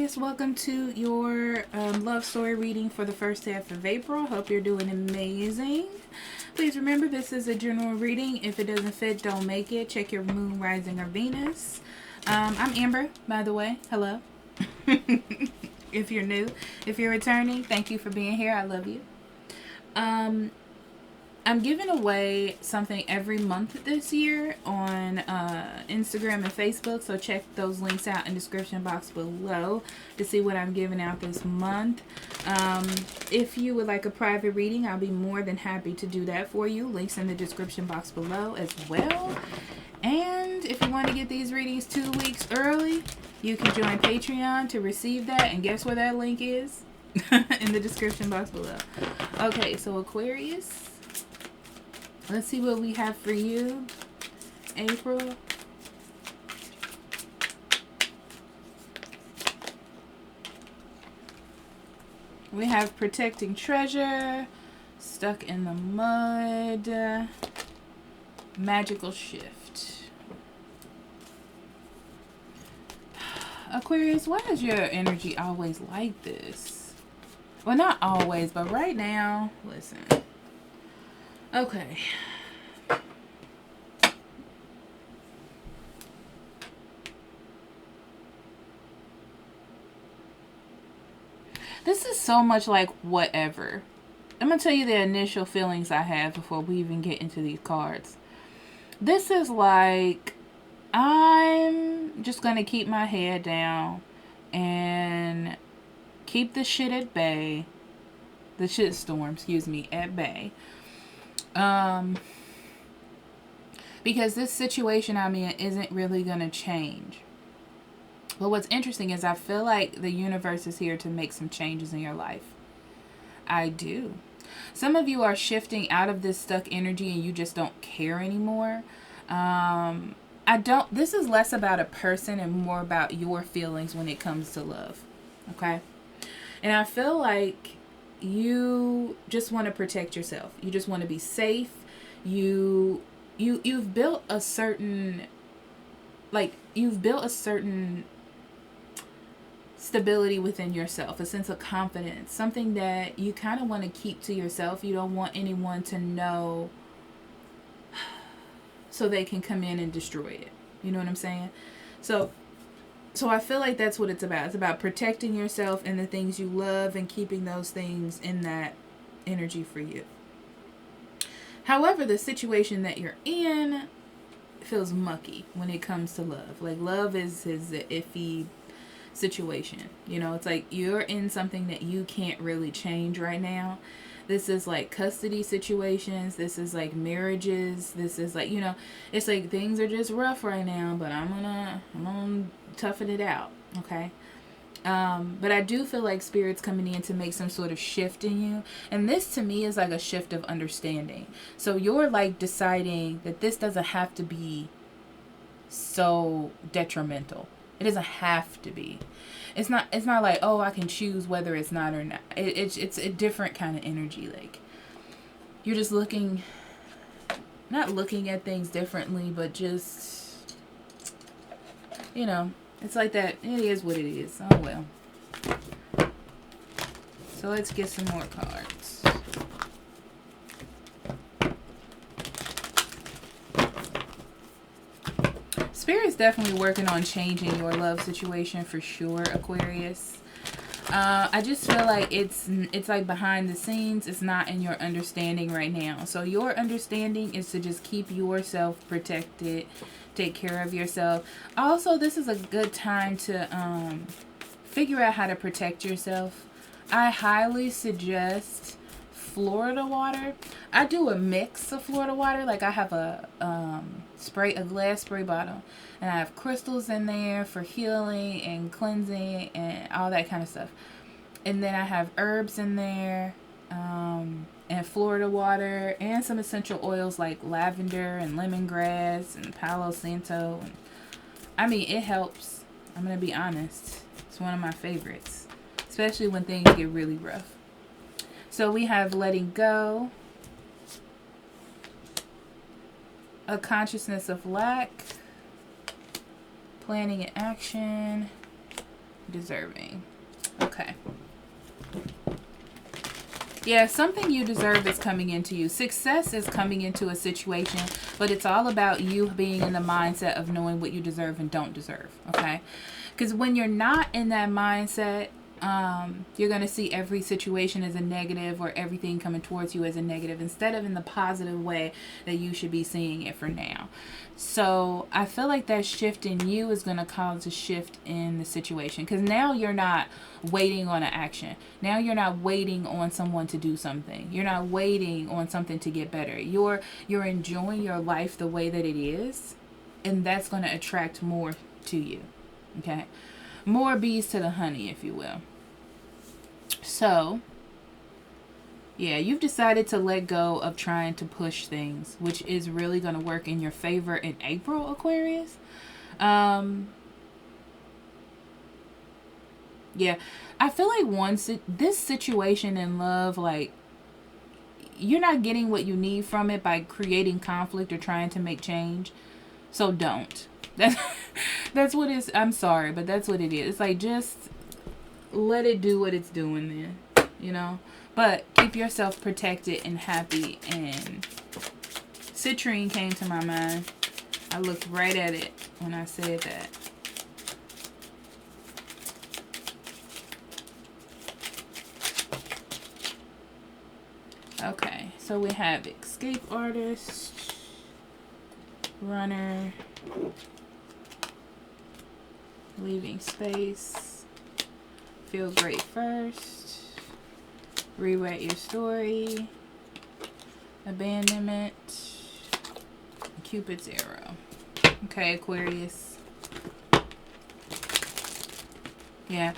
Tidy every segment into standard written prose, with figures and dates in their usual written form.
Aquarius, welcome to your love story reading for the first half of April. Hope you're doing amazing. Please remember, this is a general reading. If it doesn't fit, don't make it. Check your moon, rising, or Venus. I'm Amber, by the way. Hello. If you're new. If you're returning, thank you for being here. I love you. I'm giving away something every month this year on Instagram and Facebook, so check those links out in the description box below to see what I'm giving out this month. If you would like a private reading, I'll be more than happy to do that for you. Links in the description box below as well. And if you want to get these readings 2 weeks early, you can join Patreon to receive that. And guess where that link is? In the description box below. Okay, so Aquarius, let's see what we have for you, April. We have protecting treasure, stuck in the mud, magical shift. Aquarius, why is your energy always like this? Well, not always, but right now, listen. Okay. This is so much like whatever. I'm going to tell you the initial feelings I have before we even get into these cards. This is like, I'm just going to keep my head down and keep the shit at bay. The shit storm, excuse me, at bay. Because this situation I'm in isn't really going to change. But what's interesting is I feel like the universe is here to make some changes in your life. I do. Some of you are shifting out of this stuck energy and you just don't care anymore. This is less about a person and more about your feelings when it comes to love. Okay? And I feel like you just want to protect yourself. You just want to be safe. You've built a certain stability within yourself, a sense of confidence, something that you kind of want to keep to yourself. You don't want anyone to know so they can come in and destroy it. You know what I'm saying? So I feel like that's what it's about. It's about protecting yourself and the things you love and keeping those things in that energy for you. However, the situation that you're in feels mucky when it comes to love. Like, love is an iffy situation. You know, it's like you're in something that you can't really change right now. This is like custody situations. This is like marriages. This is like, you know, it's like things are just rough right now, but I'm gonna toughen it out. Okay. But I do feel like Spirit's coming in to make some sort of shift in you. And this to me is like a shift of understanding. So you're like deciding that this doesn't have to be so detrimental. It doesn't have to be. It's not like, oh, I can choose whether it's not or not. It's a different kind of energy. Like, you're just not looking at things differently, but just, you know, it's like that. It is what it is. Oh, well. So let's get some more cards. Spirit's definitely working on changing your love situation for sure, Aquarius. I just feel like it's like behind the scenes. It's not in your understanding right now. So your understanding is to just keep yourself protected. Take care of yourself. Also, this is a good time to figure out how to protect yourself. I highly suggest Florida water. I do a mix of Florida water. Like, I have a glass spray bottle, and I have crystals in there for healing and cleansing and all that kind of stuff. And then I have herbs in there, and Florida water, and some essential oils like lavender and lemongrass and Palo Santo. And, I mean, it helps. I'm gonna be honest. It's one of my favorites, especially when things get really rough. So we have letting go, a consciousness of lack, planning and action, deserving. Okay. Yeah, something you deserve is coming into you. Success is coming into a situation, but it's all about you being in the mindset of knowing what you deserve and don't deserve, okay? Because when you're not in that mindset, you're going to see every situation as a negative, or everything coming towards you as a negative, instead of in the positive way that you should be seeing it for now. So I feel like that shift in you is going to cause a shift in the situation, because now you're not waiting on an action. Now you're not waiting on someone to do something. You're not waiting on something to get better. You're enjoying your life the way that it is, and that's going to attract more to you. Okay? More bees to the honey, if you will. So, yeah, you've decided to let go of trying to push things, which is really going to work in your favor in April, Aquarius. Yeah, I feel like this situation in love, like, you're not getting what you need from it by creating conflict or trying to make change. So don't. That's what it's, I'm sorry, but that's what it is. It's like, just let it do what it's doing then, you know? But keep yourself protected and happy. And citrine came to my mind. I looked right at it when I said that. Okay, so we have escape artist, runner, leaving space, feel great first, rewrite your story, abandonment, Cupid's arrow. Okay, Aquarius. Yeah.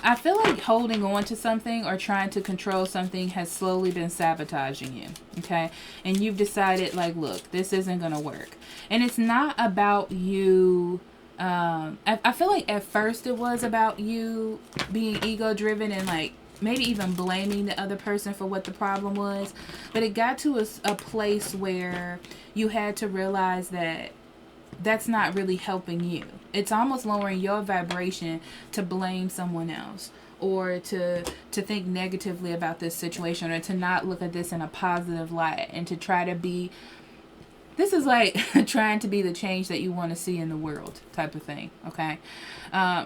I feel like holding on to something or trying to control something has slowly been sabotaging you, okay? And you've decided, like, look, this isn't going to work. And it's not about you. I feel like at first it was about you being ego-driven and, like, maybe even blaming the other person for what the problem was. But it got to a place where you had to realize that that's not really helping you. It's almost lowering your vibration to blame someone else, or to think negatively about this situation, or to not look at this in a positive light, and to try to be, this is like trying to be the change that you want to see in the world type of thing, okay?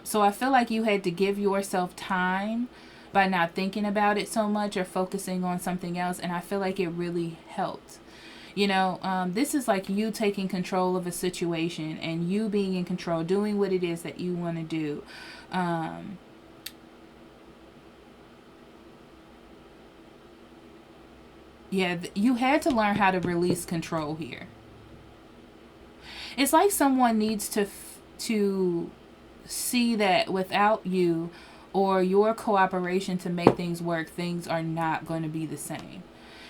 So I feel like you had to give yourself time by not thinking about it so much or focusing on something else, and I feel like it really helped. You know, this is like you taking control of a situation and you being in control, doing what it is that you want to do. Yeah, you had to learn how to release control here. It's like someone needs to see that without you or your cooperation to make things work, things are not going to be the same.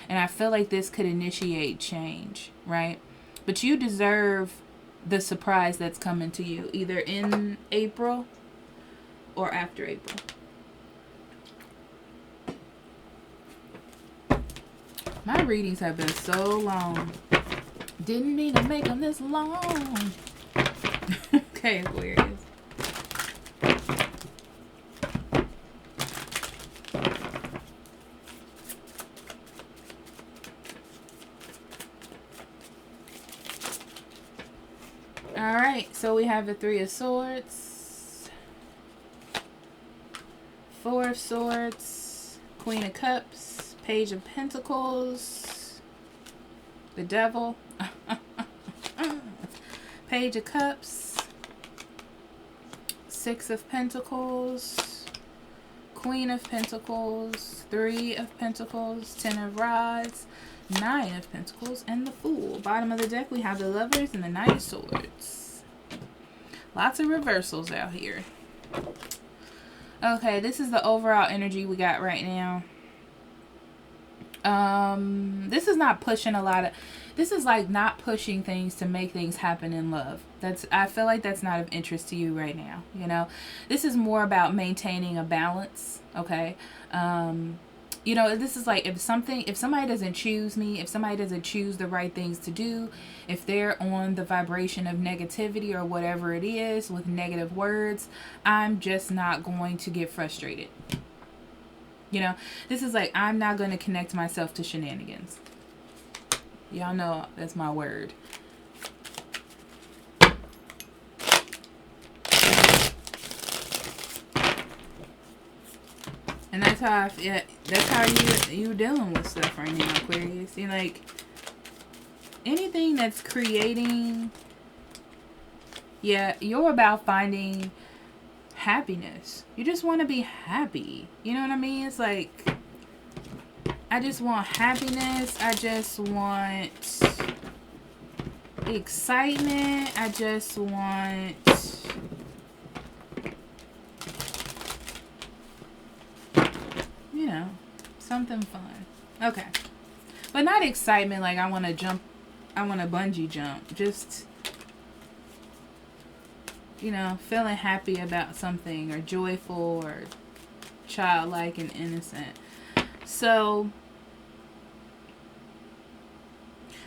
And I feel like this could initiate change, right? But you deserve the surprise that's coming to you, either in April or after April. My readings have been so long. Didn't mean to make them this long. Okay, Aquarius. Alright, so we have the Three of Swords, Four of Swords, Queen of Cups, Page of Pentacles, the Devil, Page of Cups, Six of Pentacles, Queen of Pentacles, Three of Pentacles, Ten of Rods, Nine of Pentacles, and the Fool. Bottom of the deck, we have the Lovers and the Knight of Swords. Lots of reversals out here. Okay, this is the overall energy we got right now. This is not pushing a lot of... This is like not pushing things to make things happen in love. I feel like that's not of interest to you right now, you know? This is more about maintaining a balance, okay? You know, this is like, if somebody doesn't choose me, if somebody doesn't choose the right things to do, if they're on the vibration of negativity or whatever it is with negative words, I'm just not going to get frustrated. You know, this is like, I'm not going to connect myself to shenanigans. Y'all know that's my word. And that's how you're dealing with stuff right now, Aquarius. You're like, anything that's creating, yeah, you're about finding happiness. You just want to be happy. You know what I mean? It's like, I just want happiness. I just want excitement. I just want, you know, something fun. Okay. But not excitement like I want to bungee jump. Just, you know, feeling happy about something, or joyful, or childlike and innocent. So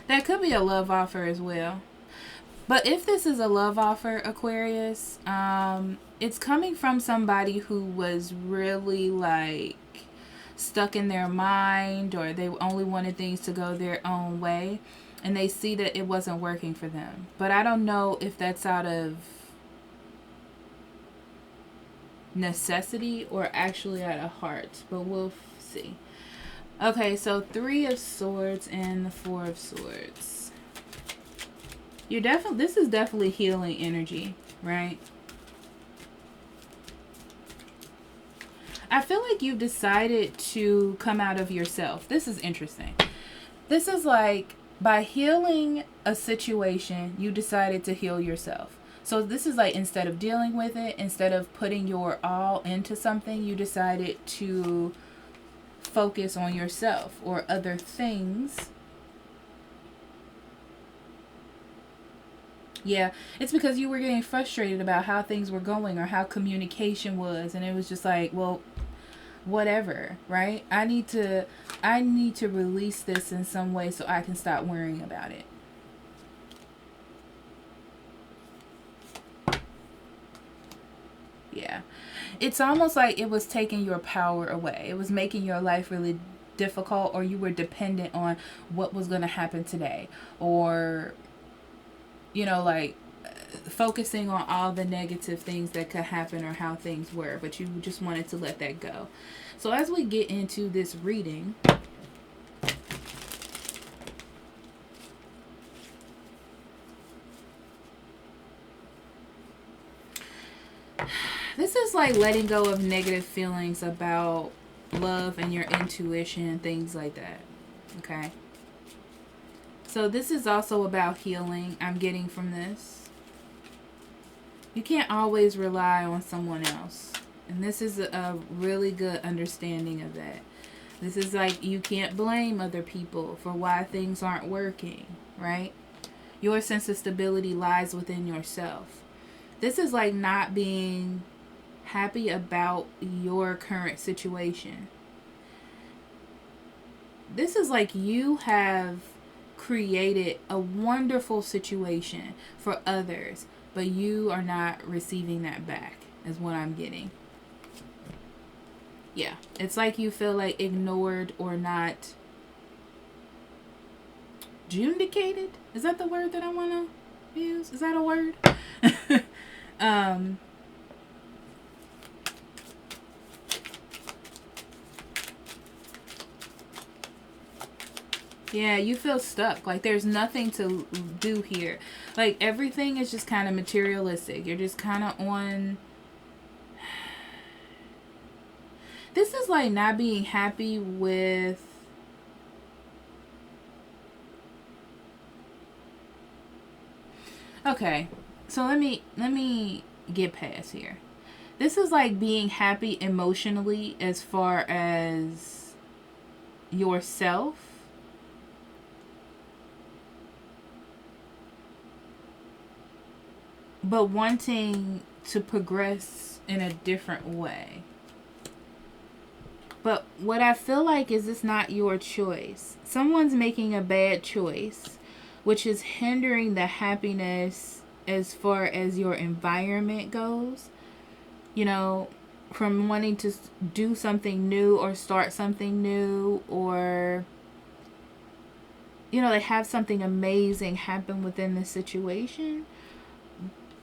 that could be a love offer as well. But if this is a love offer, Aquarius, it's coming from somebody who was really like stuck in their mind, or they only wanted things to go their own way, and they see that it wasn't working for them. But I don't know if that's out of necessity or actually out of heart, but we'll see. Okay, so 3 of Swords and the 4 of Swords. This is definitely healing energy, right? I feel like you've decided to come out of yourself. This is interesting. This is like, by healing a situation, you decided to heal yourself. So this is like, instead of dealing with it, instead of putting your all into something, you decided to focus on yourself or other things. Yeah, it's because you were getting frustrated about how things were going or how communication was, and it was just like, well, whatever, right? I need to release this in some way so I can stop worrying about it. Yeah. It's almost like it was taking your power away. It was making your life really difficult, or you were dependent on what was going to happen today, or, you know, like focusing on all the negative things that could happen or how things were, but you just wanted to let that go. So as we get into this reading, this is like letting go of negative feelings about love and your intuition, things like that. Okay. So this is also about healing, I'm getting from this. You can't always rely on someone else. And this is a really good understanding of that. This is like, you can't blame other people for why things aren't working, right? Your sense of stability lies within yourself. This is like not being happy about your current situation. This is like you have created a wonderful situation for others, but you are not receiving that back, is what I'm getting. Yeah, it's like you feel like ignored or not judicated. Is that the word that I want to use? Is that a word? Yeah, you feel stuck. Like there's nothing to do here. Like everything is just kind of materialistic. You're just kind of on... This is like not being happy with... Okay, so let me get past here. This is like being happy emotionally as far as yourself. But wanting to progress in a different way. But what I feel like is it's not your choice. Someone's making a bad choice, which is hindering the happiness as far as your environment goes. You know, from wanting to do something new or start something new, or, you know, they have something amazing happen within the situation.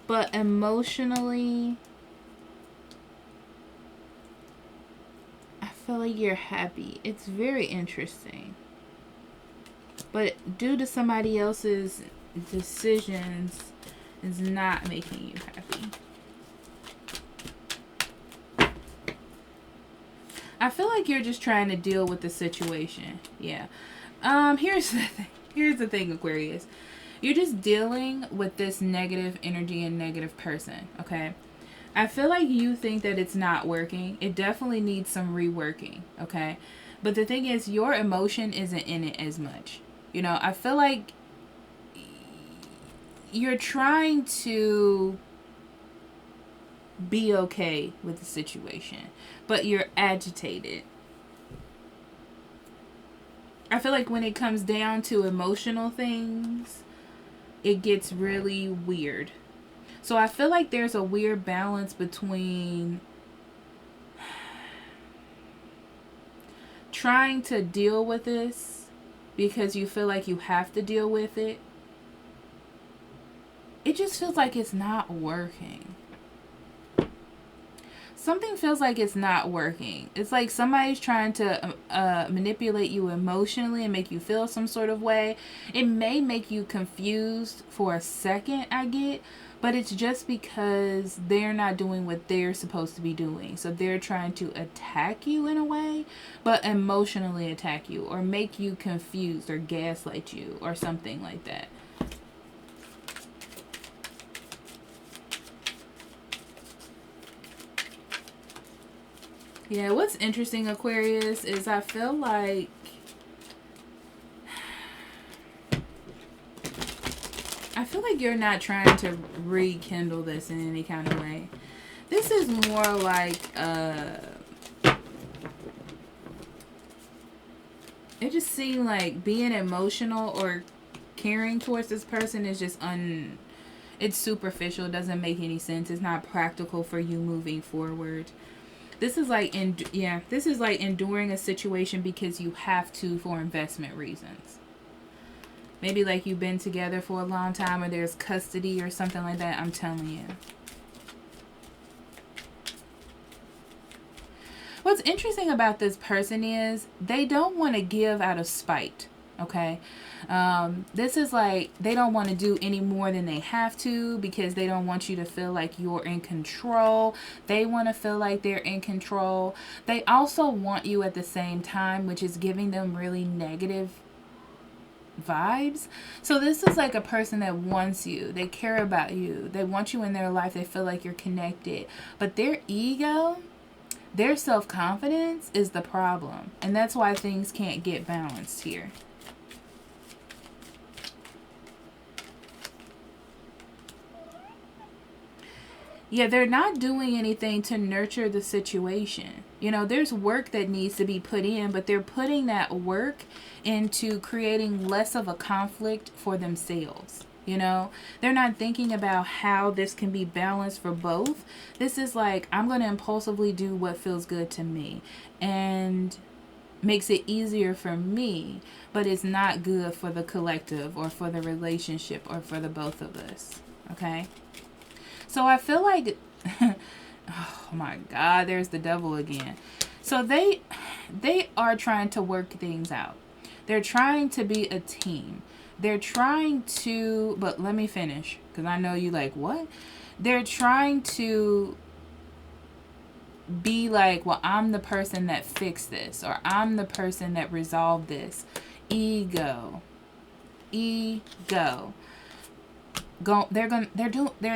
But emotionally, I feel like you're happy. It's very interesting. But due to somebody else's decisions, is not making you happy. I feel like you're just trying to deal with the situation. Yeah. Here's the thing, Aquarius. You're just dealing with this negative energy and negative person, okay? I feel like you think that it's not working. It definitely needs some reworking, okay? But the thing is, your emotion isn't in it as much. You know, I feel like you're trying to be okay with the situation, but you're agitated. I feel like when it comes down to emotional things, it gets really weird. So I feel like there's a weird balance between trying to deal with this because you feel like you have to deal with it. It just feels like it's not working. Something feels like it's not working. It's like somebody's trying to manipulate you emotionally and make you feel some sort of way. It may make you confused for a second, I get, but it's just because they're not doing what they're supposed to be doing. So they're trying to attack you in a way, but emotionally attack you or make you confused or gaslight you or something like that. Yeah, what's interesting, Aquarius, is I feel like you're not trying to rekindle this in any kind of way. This is more like it just seemed like being emotional or caring towards this person is just it's superficial. It doesn't make any sense. It's not practical for you moving forward. This is like enduring a situation because you have to for investment reasons. Maybe like you've been together for a long time or there's custody or something like that. I'm telling you. What's interesting about this person is they don't want to give out of spite. Okay. This is like they don't want to do any more than they have to because they don't want you to feel like you're in control. They want to feel like they're in control. They also want you at the same time, which is giving them really negative vibes. So this is like a person that wants you. They care about you. They want you in their life. They feel like you're connected. But their ego, their self-confidence is the problem. And that's why things can't get balanced here. Yeah, they're not doing anything to nurture the situation. You know, there's work that needs to be put in, but they're putting that work into creating less of a conflict for themselves. You know, they're not thinking about how this can be balanced for both. This is like, I'm going to impulsively do what feels good to me and makes it easier for me, but it's not good for the collective or for the relationship or for the both of us. Okay? So I feel like, oh my God, there's the devil again. So they are trying to work things out. They're trying to be a team. They're trying to, but let me finish because I know you like, what? They're trying to be like, well, I'm the person that fixed this or I'm the person that resolved this. Ego. They're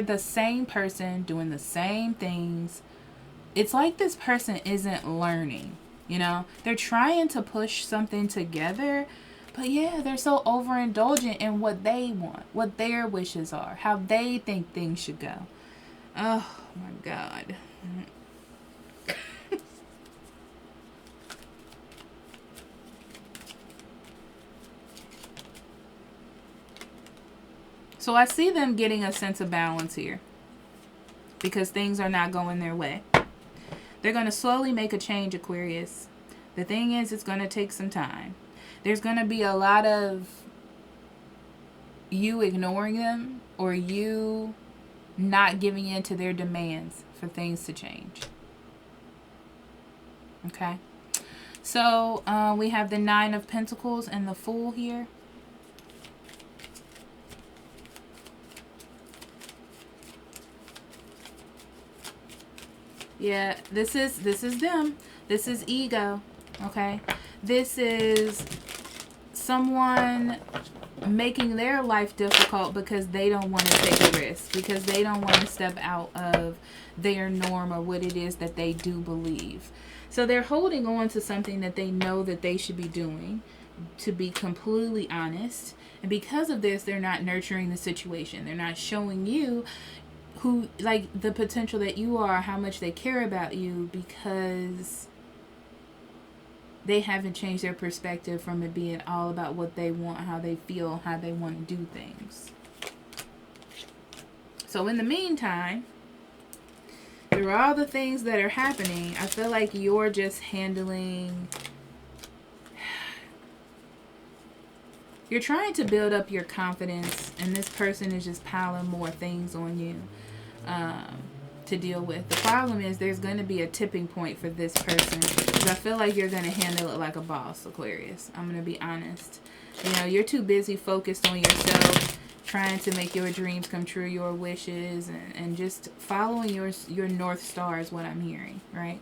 the same person doing the same things. It's like this person isn't learning, you know? They're trying to push something together, but yeah, they're so overindulgent in what they want, what their wishes are, how they think things should go. Oh my God. So I see them getting a sense of balance here because things are not going their way. They're going to slowly make a change, Aquarius. The thing is, it's going to take some time. There's going to be a lot of you ignoring them or you not giving in to their demands for things to change. Okay? So, we have the Nine of Pentacles and the Fool here. Yeah, this is them. This is ego, okay? This is someone making their life difficult because they don't want to take a risk, because they don't want to step out of their norm or what it is that they do believe. So they're holding on to something that they know that they should be doing, to be completely honest. And because of this, they're not nurturing the situation. They're not showing you who, like, the potential that you are, how much they care about you, because they haven't changed their perspective from it being all about what they want, how they feel, how they want to do things. So in the meantime, through all the things that are happening, I feel like you're just handling... You're trying to build up your confidence, and this person is just piling more things on you to deal with. The problem is there's going to be a tipping point for this person, because I feel like you're going to handle it like a boss, Aquarius. I'm going to be honest. You know, you're too busy focused on yourself, trying to make your dreams come true, your wishes, and just following your North Star is what I'm hearing, right?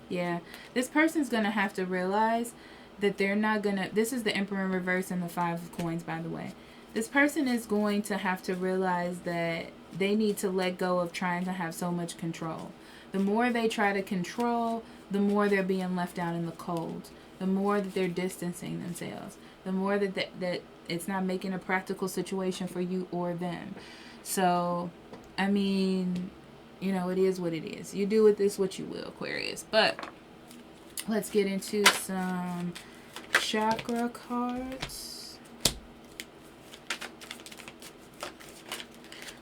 Yeah, this person's going to have to realize that they're not going to... This is the Emperor in reverse and the Five of Coins, by the way. This person is going to have to realize that they need to let go of trying to have so much control. The more they try to control, the more they're being left out in the cold. The more that they're distancing themselves. The more that it's not making a practical situation for you or them. So, I mean... You know, it is what it is. You do with this what you will, Aquarius. But let's get into some chakra cards.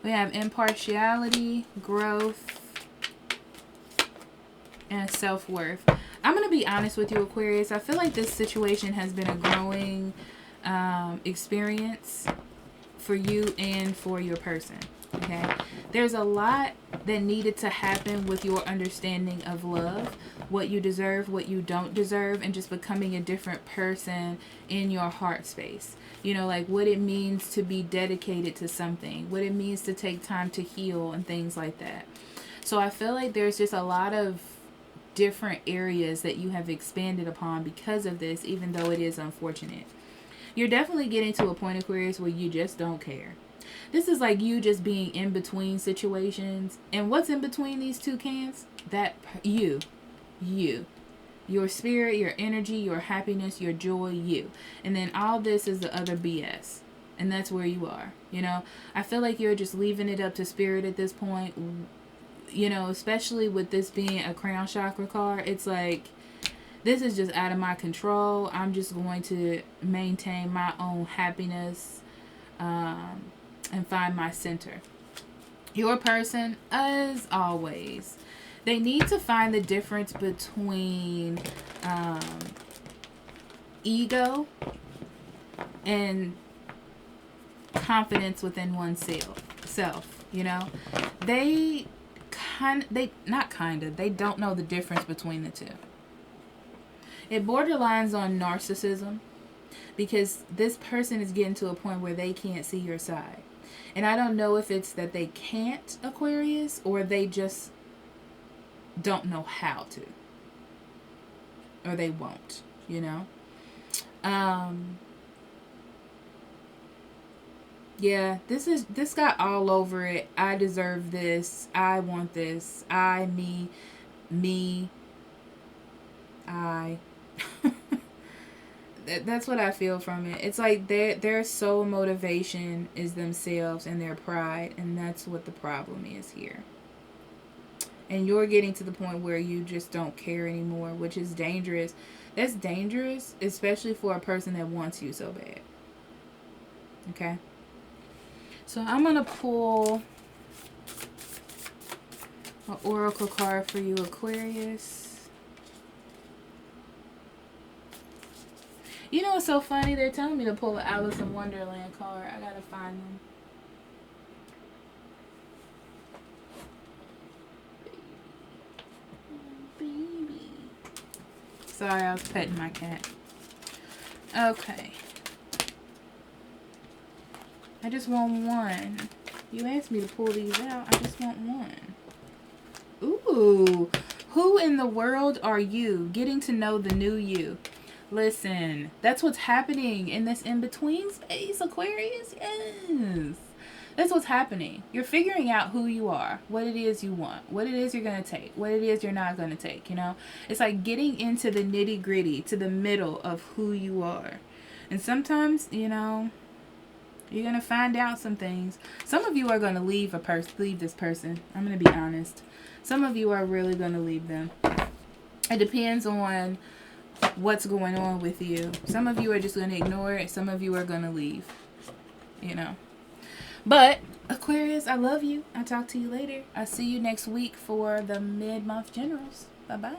We have impartiality, growth, and self-worth. I'm going to be honest with you, Aquarius. I feel like this situation has been a growing experience for you and for your person. Okay, there's a lot that needed to happen with your understanding of love, what you deserve, what you don't deserve, and just becoming a different person in your heart space. You know, like what it means to be dedicated to something, what it means to take time to heal and things like that. So I feel like there's just a lot of different areas that you have expanded upon because of this, even though it is unfortunate. You're definitely getting to a point, Aquarius, where you just don't care. This is like you just being in between situations. And what's in between these two cans? That you. Your spirit, your energy, your happiness, your joy, you. And then all this is the other BS. And that's where you are. You know, I feel like you're just leaving it up to spirit at this point. You know, especially with this being a crown chakra card. It's like, this is just out of my control. I'm just going to maintain my own happiness. And find my center. Your person, as always, they need to find the difference between ego and confidence within oneself. You know, they don't know the difference between the two. It borderlines on narcissism, because this person is getting to a point where they can't see your side. And I don't know if it's that they can't, Aquarius, or they just don't know how to. Or they won't, you know? Yeah, this got all over it. I deserve this. I want this. Me. I. That's what I feel from it. It's like their sole motivation is themselves and their pride, and that's what the problem is here. And you're getting to the point where you just don't care anymore, which is dangerous. That's dangerous, especially for a person that wants you so bad. Okay? So I'm going to pull an oracle card for you, Aquarius. You know what's so funny? They're telling me to pull an Alice in Wonderland card. I got to find them. Sorry, I was petting my cat. Okay. I just want one. You asked me to pull these out. I just want one. Ooh. Who in the world are you? Getting to know the new you. Listen, that's what's happening in this in-between space, Aquarius. Yes. That's what's happening. You're figuring out who you are, what it is you want, what it is you're going to take, what it is you're not going to take, you know? It's like getting into the nitty-gritty, to the middle of who you are. And sometimes, you know, you're going to find out some things. Some of you are going to leave this person. I'm going to be honest. Some of you are really going to leave them. It depends on what's going on with you. Some of you are just going to ignore it. Some of you are going to leave, you know? But, Aquarius, I love you. I'll talk to you later. I'll see you next week for the mid-month generals. Bye-bye.